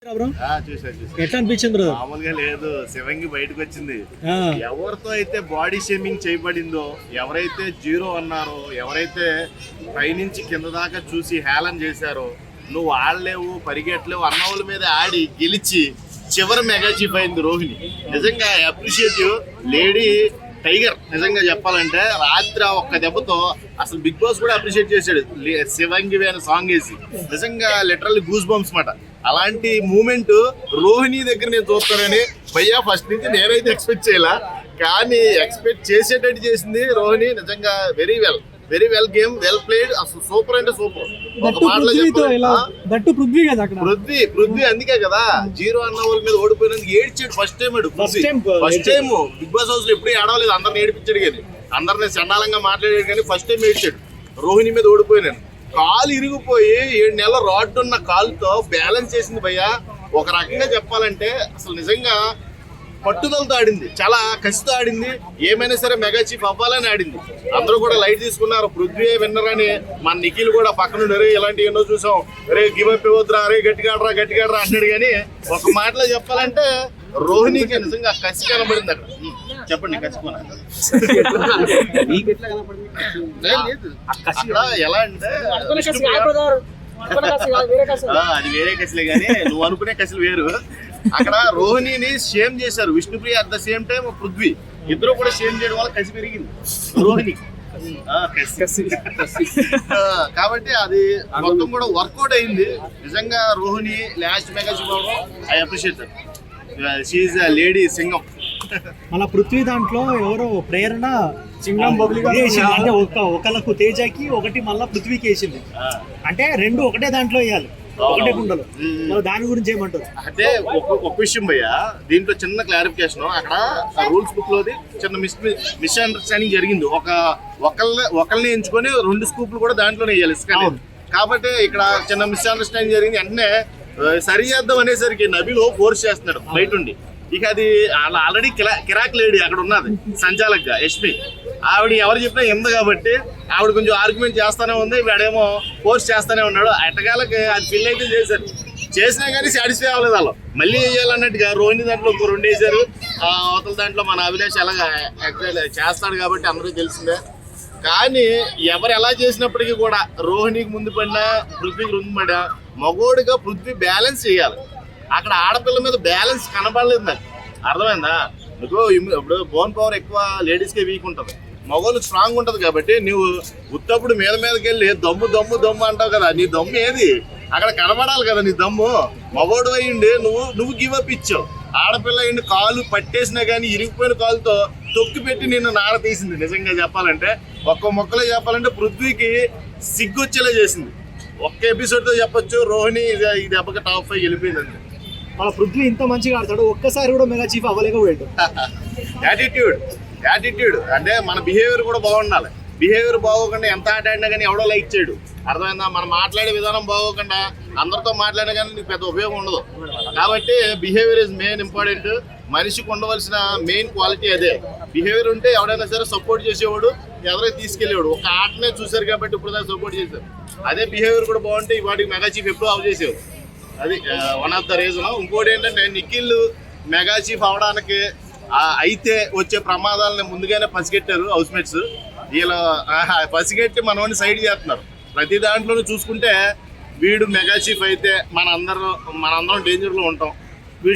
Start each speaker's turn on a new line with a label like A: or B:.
A: ఎట్లా అనిపించింది?
B: మామూలుగా లేదు, శివంగి బయటకు వచ్చింది. ఎవరితో అయితే బాడీ షేమింగ్ చేయబడిందో, ఎవరైతే జీరో అన్నారో, ఎవరైతే పైనుంచి కింద దాకా చూసి హేళన చేశారో, నువ్వు ఆడలేవు పరిగెట్టలేవు అన్నవాళ్ళ మీద ఆడి గెలిచి చివరి మెగా చీఫ్ అయింది రోహిణి. నిజంగా అప్రిషియేటివ్ లేడీ టైగర్. నిజంగా చెప్పాలంటే రాత్రి ఒక్క దెబ్బతో అసలు బిగ్ బాస్ కూడా అప్రిషియేట్ చేశాడు శివంగి అనే సాంగ్ వేసి. నిజంగా లిటరల్లీ గూస్ బంప్స్ మాట. అలాంటి మూమెంట్ రోహిణి దగ్గర నేను చూస్తానని భయ్యా ఫస్ట్ నుంచి నేనైతే ఎక్స్పెక్ట్ చేయాల, కానీ ఎక్స్పెక్ట్ చేసేటట్టు చేసింది రోహిణి. నిజంగా very well game, well played. అసలు సూపర్ అంటే సూపర్. ఒక మాటలో పృథ్వీ అందుకే కదా జీరో అన్న వాళ్ళ మీద ఓడిపోయినందుకు ఏడ్చాడు. First time Bigg Boss house లో ఎప్పుడు ఏడవలేదు, అందరిని ఏడిపించాడు కానీ, అందరిని చండాలంగా మాట్లాడాడు కానీ ఫస్ట్ టైం ఏడ్చాడు రోహిణి మీద ఓడిపోయినాను. కాలు ఇరిగిపోయి 7 నెలల రాడ్ ఉన్న కాలుతో బ్యాలెన్స్ చేసింది భయ్యా. ఒక రకంగా చెప్పాలంటే అసలు నిజంగా పట్టుదలతో ఆడింది, చాలా కసితో ఆడింది. ఏమైనా సరే మెగా చీఫ్ అవ్వాలని ఆడింది. అందరూ కూడా లైట్ తీసుకున్నారు. పృథ్వీ విన్నర్ అని మన నిఖిల్ కూడా పక్కన రే ఇలాంటివి ఎన్నో చూసాం, రే గివ్ అప్ ఇవ్వద్దురా, రే గట్టిగా ఆడరా అంటాడు. కానీ ఒక మాటలో చెప్పాలంటే రోహిణికి నిజంగా కసి కనబడింది అక్కడ. చెప్పండి కసిపోనా అక్కడ ఎలా అంటే అది వేరే కసిలే కానీ నువ్వు అనుకునే కసిలు వేరు. అక్కడ రోహిణిని షేమ్ చేశారు Vishnupriya, at the same time Prithvi. ఇద్దరు కూడా షేమ్ చేయడం వల్ల కసి పెరిగింది రోహిణి. కాబట్టి అది మొత్తం కూడా వర్కౌట్ అయింది. నిజంగా రోహిణి లాస్ట్ మెగా చూడడం I appreciate. She is a lady Singam.
A: మన పృథ్వీ దాంట్లో ఎవరో ప్రేరణ సింగం అంటే ఒకళ్ళకు తేజకి ఒకటి మళ్ళా పృథ్వీకి వేసింది. అంటే రెండు ఒకటే దాంట్లో వేయాలి, ఒకటే కుండలు. మరి దాని గురించి ఏమంటారు?
B: అంటే ఒక విషయం భయ్యా, దీంట్లో చిన్న క్లారిఫికేషన్. అక్కడ రూల్స్ బుక్ లోది చిన్న మిస్అండర్స్టాండింగ్ జరిగింది. ఒకళ్ళని ఎంచుకొని 2 స్కూప్లు కూడా దాంట్లోనే వేయాలి. కాబట్టి ఇక్కడ చిన్న మిస్అండర్స్టాండింగ్ జరిగింది. వెంటనే సరి చేద్దాం అనేసరికి నబీలో ఫోర్స్ చేస్తున్నాడు బయట ఉండి. ఇక అది ఆల్రెడీ కిరాక్ లేడీ అక్కడ ఉన్నది సంచాలక్గా యష్మి. ఆవిడ ఎవరు చెప్పినా ఎందు కాబట్టి ఆవిడ కొంచెం ఆర్గ్యుమెంట్ చేస్తానే ఉంది, వాడేమో ఫోర్స్ చేస్తానే ఉన్నాడు. అట్టగాలకి అది ఫిల్ అయితే చేసినా కానీ సాటిస్ఫై అవ్వలేదు వాళ్ళు. మళ్ళీ వేయాలన్నట్టుగా రోహిణి దాంట్లో 2 వేసారు. అవతల దాంట్లో మన అభిలాష్ ఎలాగా చేస్తాడు కాబట్టి అందరూ తెలిసిందే. కానీ ఎవరు ఎలా చేసినప్పటికీ కూడా రోహిణికి ముందు పడినా పృథ్వీకి ముందు పడినా మగోడిగా పృథ్వీ బ్యాలెన్స్ చేయాలి. అక్కడ ఆడపిల్ల మీద బ్యాలెన్స్ కనబడలేదు నాకు. అర్థమైందా? మీకు ఇప్పుడు బోన్ పవర్ ఎక్కువ లేడీస్కే వీక్ ఉంటుంది, మగోళ్ళు స్ట్రాంగ్ ఉంటుంది. కాబట్టి నువ్వు ఉత్తప్పుడు మీదకి వెళ్ళి దమ్ము అంటావు కదా, నీ దమ్ము ఏది అక్కడ కనబడాలి కదా. నీ దమ్ము మగోడు అయ్యిండి నువ్వు గివ్ అప్ ఇచ్చావు. ఆడపిల్ల అయ్యిండి కాలు పట్టేసినా కానీ ఇరిగిపోయిన కాలుతో తొక్కి పెట్టి నిన్ను నాడ తీసింది. నిజంగా చెప్పాలంటే ఒక్క మొక్కలో చెప్పాలంటే పృథ్వీకి సిగ్గొచ్చేలా చేసింది. ఒక్క ఎపిసోడ్తో చెప్పొచ్చు రోహిణి ఈ దెబ్బకి టాప్ 5 వెళ్ళిపోయింది అంతే.
A: మన పృథ్వీ ఇంత మంచిగా ఆడతాడు, ఒక్కసారి కూడా మెగా చీఫ్ అవ్వలేకపోయాడు.
B: యాటిట్యూడ్ అంటే మన బిహేవియర్ కూడా బాగుండాలి. బిహేవియర్ బాగోకుండా ఎంత ఆట ఆడినా కానీ ఎవడో లైక్ చేయడు. అర్థమైందా? మనం మాట్లాడే విధానం బాగోకుండా అందరితో మాట్లాడినా కానీ నీకు పెద్ద ఉపయోగం ఉండదు. కాబట్టి బిహేవియర్ ఇస్ మెయిన్ ఇంపార్టెంట్. మనిషికి ఉండవలసిన మెయిన్ క్వాలిటీ అదే. బిహేవియర్ ఉంటే ఎవడైనా సరే సపోర్ట్ చేసేవాడు, ఎవరైనా తీసుకెళ్ళేవాడు. ఒక ఆటనే చూశారు కాబట్టి ఇప్పుడు దాకా సపోర్ట్ చేశారు. అదే బిహేవియర్ కూడా బాగుంటే వాటికి మెగా చీఫ్ ఎప్పుడూ ఆఫ్ చేసేవారు. అది వన్ ఆఫ్ ద రీజన్. ఇంకోటి ఏంటంటే నిఖిల్ మెగా చీఫ్ అవడానికి అయితే వచ్చే ప్రమాదాలను ముందుగానే పసిగట్టారు హౌస్ మేట్స్. వీళ్ళు పసిగట్టి మనల్ని సైడ్ చేస్తున్నారు. ప్రతి దాంట్లోనూ చూసుకుంటే వీడు మెగా చీఫ్ అయితే మనందరం డేంజర్లో ఉంటాం.